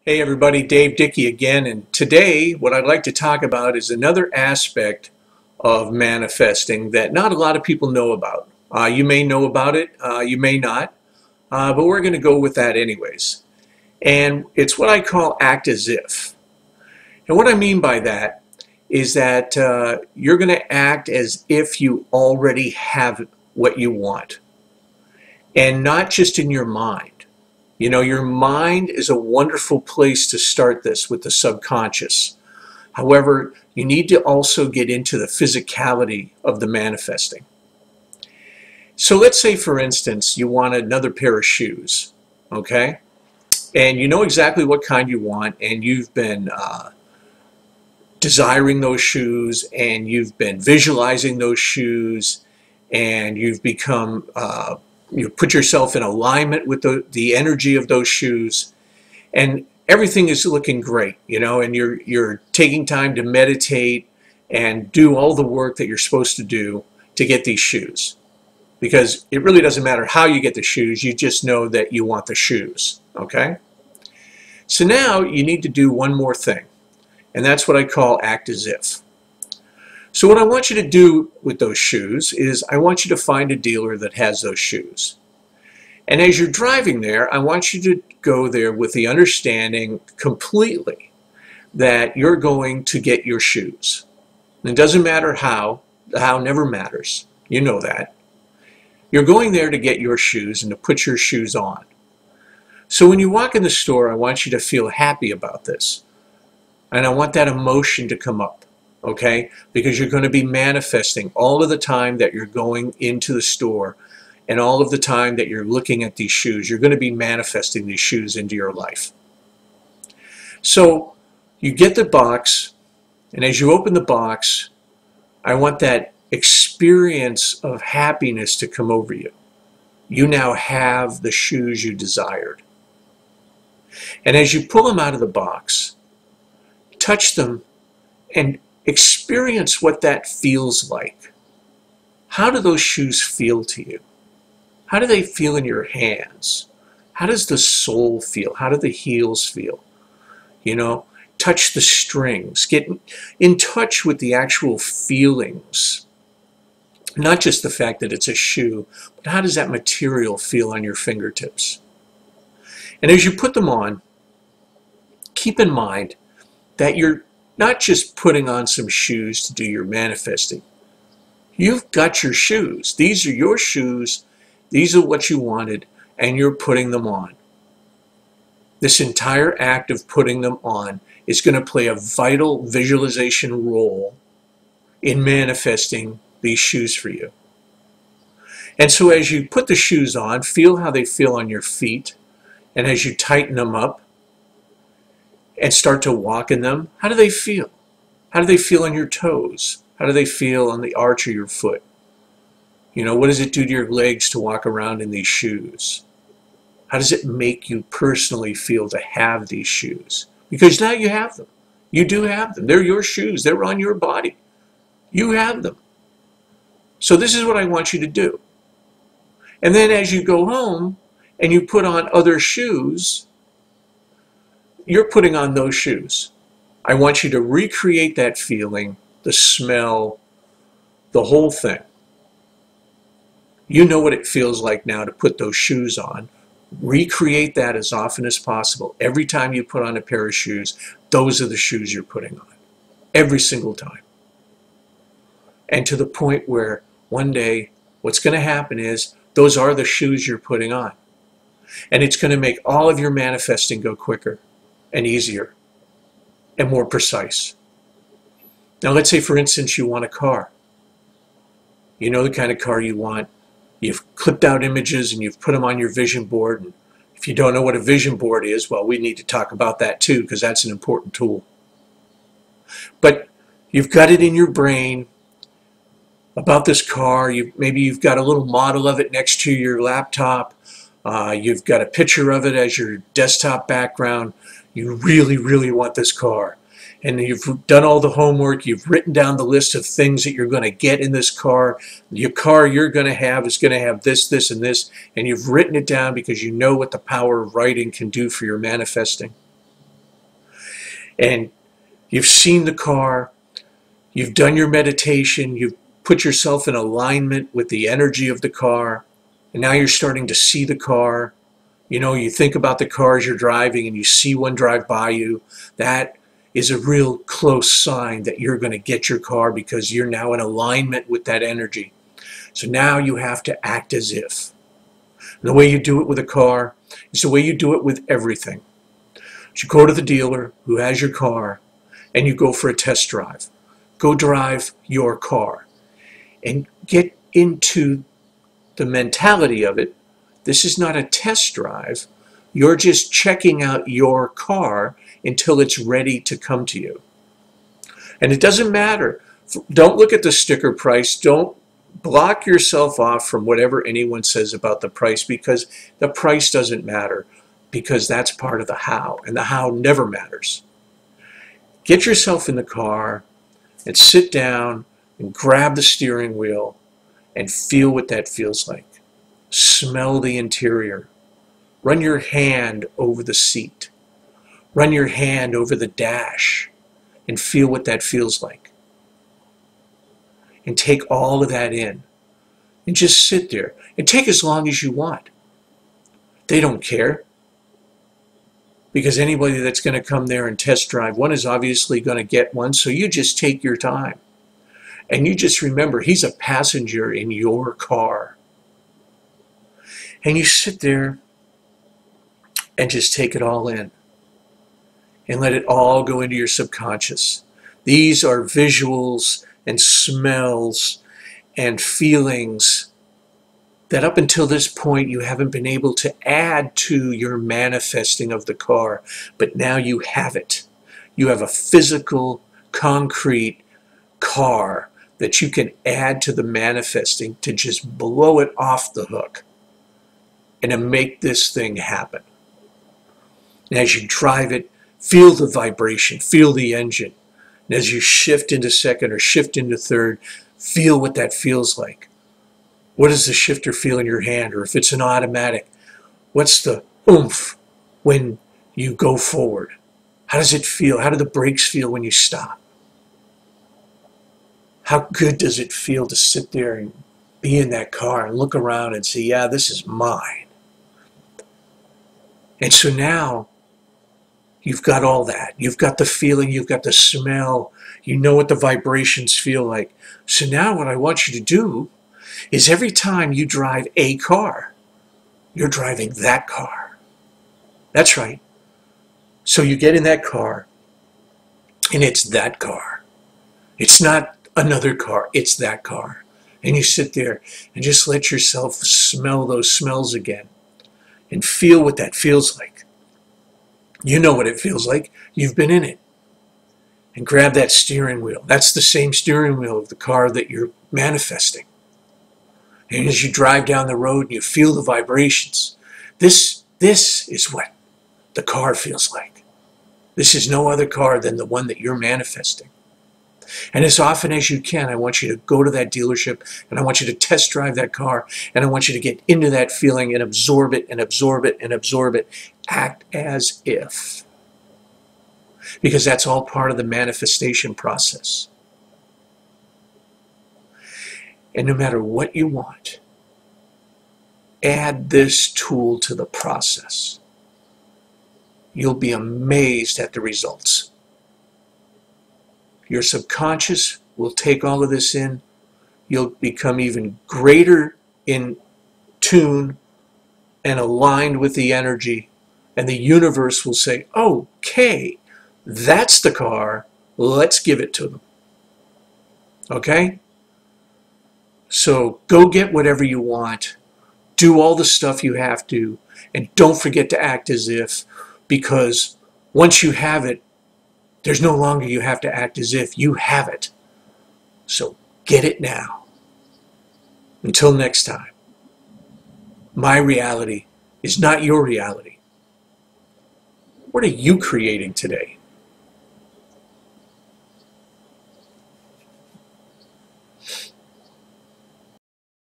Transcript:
Hey everybody, Dave Dickey again, and today what I'd like to talk about is another aspect of manifesting that not a lot of people know about. You may know about it, you may not, but we're going to go with that anyways. And it's what I call act as if. And what I mean by that is that you're going to act as if you already have what you want, and not just in your mind. You know, your mind is a wonderful place to start this with the subconscious. However, you need to also get into the physicality of the manifesting. So let's say, for instance, you want another pair of shoes, okay? And you know exactly what kind you want, and you've been desiring those shoes, and you've been visualizing those shoes, and you've become you put yourself in alignment with the energy of those shoes, and everything is looking great, you know, and you're taking time to meditate and do all the work that you're supposed to do to get these shoes, because it really doesn't matter how you get the shoes, you just know that you want the shoes, okay? So now you need to do one more thing, and that's what I call act as if. So what I want you to do with those shoes is I want you to find a dealer that has those shoes. And as you're driving there, I want you to go there with the understanding completely that you're going to get your shoes. And it doesn't matter how, the how never matters. You know that. You're going there to get your shoes and to put your shoes on. So when you walk in the store, I want you to feel happy about this. And I want that emotion to come up. Okay? Because you're going to be manifesting all of the time that you're going into the store and all of the time that you're looking at these shoes. You're going to be manifesting these shoes into your life. So you get the box, and as you open the box, I want that experience of happiness to come over you. You now have the shoes you desired. And as you pull them out of the box, touch them and experience what that feels like. How do those shoes feel to you? How do they feel in your hands? How does the sole feel? How do the heels feel? You know, touch the strings. Get in touch with the actual feelings. Not just the fact that it's a shoe, but how does that material feel on your fingertips? And as you put them on, keep in mind that you're not just putting on some shoes to do your manifesting. You've got your shoes. These are your shoes. These are what you wanted, and you're putting them on. This entire act of putting them on is going to play a vital visualization role in manifesting these shoes for you. And so as you put the shoes on, feel how they feel on your feet, and as you tighten them up and start to walk in them, how do they feel? How do they feel on your toes? How do they feel on the arch of your foot? You know, what does it do to your legs to walk around in these shoes? How does it make you personally feel to have these shoes? Because now you have them. You do have them. They're your shoes. They're on your body. You have them. So this is what I want you to do. And then as you go home and you put on other shoes, you're putting on those shoes. I want you to recreate that feeling, the smell, the whole thing. You know what it feels like now to put those shoes on. Recreate that as often as possible. Every time you put on a pair of shoes, those are the shoes you're putting on. Every single time. And to the point where one day what's going to happen is those are the shoes you're putting on. And it's going to make all of your manifesting go quicker and easier and more precise. Now let's say, for instance, you want a car. You know the kind of car you want. You've clipped out images and you've put them on your vision board. And if you don't know what a vision board is, well, we need to talk about that too, because that's an important tool. But you've got it in your brain about this car. Maybe you've got a little model of it next to your laptop. You've got a picture of it as your desktop background. You really, really want this car. And you've done all the homework. You've written down the list of things that you're going to get in this car. Your car you're going to have is going to have this, this, and this. And you've written it down because you know what the power of writing can do for your manifesting. and you've seen the car, you've done your meditation, you've put yourself in alignment with the energy of the car, and now you're starting to see the car. You know, you think about the cars you're driving and you see one drive by you. That is a real close sign that you're going to get your car, because you're now in alignment with that energy. So now you have to act as if. And the way you do it with a car is the way you do it with everything. You go to the dealer who has your car and you go for a test drive. Go drive your car and get into the mentality of it. This is not a test drive. You're just checking out your car until it's ready to come to you. And it doesn't matter. Don't look at the sticker price. Don't block yourself off from whatever anyone says about the price, because the price doesn't matter, because that's part of the how, and the how never matters. Get yourself in the car and sit down and grab the steering wheel and feel what that feels like. Smell the interior. Run your hand over the seat. Run your hand over the dash and feel what that feels like. And take all of that in. And just sit there. And take as long as you want. They don't care. Because anybody that's going to come there and test drive one is obviously going to get one. So you just take your time. And you just remember, he's a passenger in your car. And you sit there and just take it all in. And let it all go into your subconscious. These are visuals and smells and feelings that up until this point you haven't been able to add to your manifesting of the car. But now you have it. You have a physical, concrete car that you can add to the manifesting to just blow it off the hook and to make this thing happen. And as you drive it, feel the vibration, feel the engine. And as you shift into second or shift into third, feel what that feels like. What does the shifter feel in your hand? Or if it's an automatic, what's the oomph when you go forward? How does it feel? How do the brakes feel when you stop? How good does it feel to sit there and be in that car and look around and say, yeah, this is mine. And so now you've got all that. You've got the feeling, you've got the smell, you know what the vibrations feel like. So now what I want you to do is every time you drive a car, you're driving that car. That's right. So you get in that car, and it's that car. It's not another car, it's that car. And you sit there and just let yourself smell those smells again and feel what that feels like. You know what it feels like. You've been in it. And grab that steering wheel. That's the same steering wheel of the car that you're manifesting. And as you drive down the road and you feel the vibrations, this is what the car feels like. This is no other car than the one that you're manifesting. And as often as you can, I want you to go to that dealership and I want you to test drive that car and I want you to get into that feeling and absorb it and absorb it and absorb it. Act as if. Because that's all part of the manifestation process. And no matter what you want, add this tool to the process. You'll be amazed at the results. Your subconscious will take all of this in. You'll become even greater in tune and aligned with the energy. And the universe will say, okay, that's the car. Let's give it to them. Okay? So go get whatever you want. Do all the stuff you have to. And don't forget to act as if. Because once you have it, there's no longer you have to act as if. You have it. So get it now. Until next time. My reality is not your reality. What are you creating today?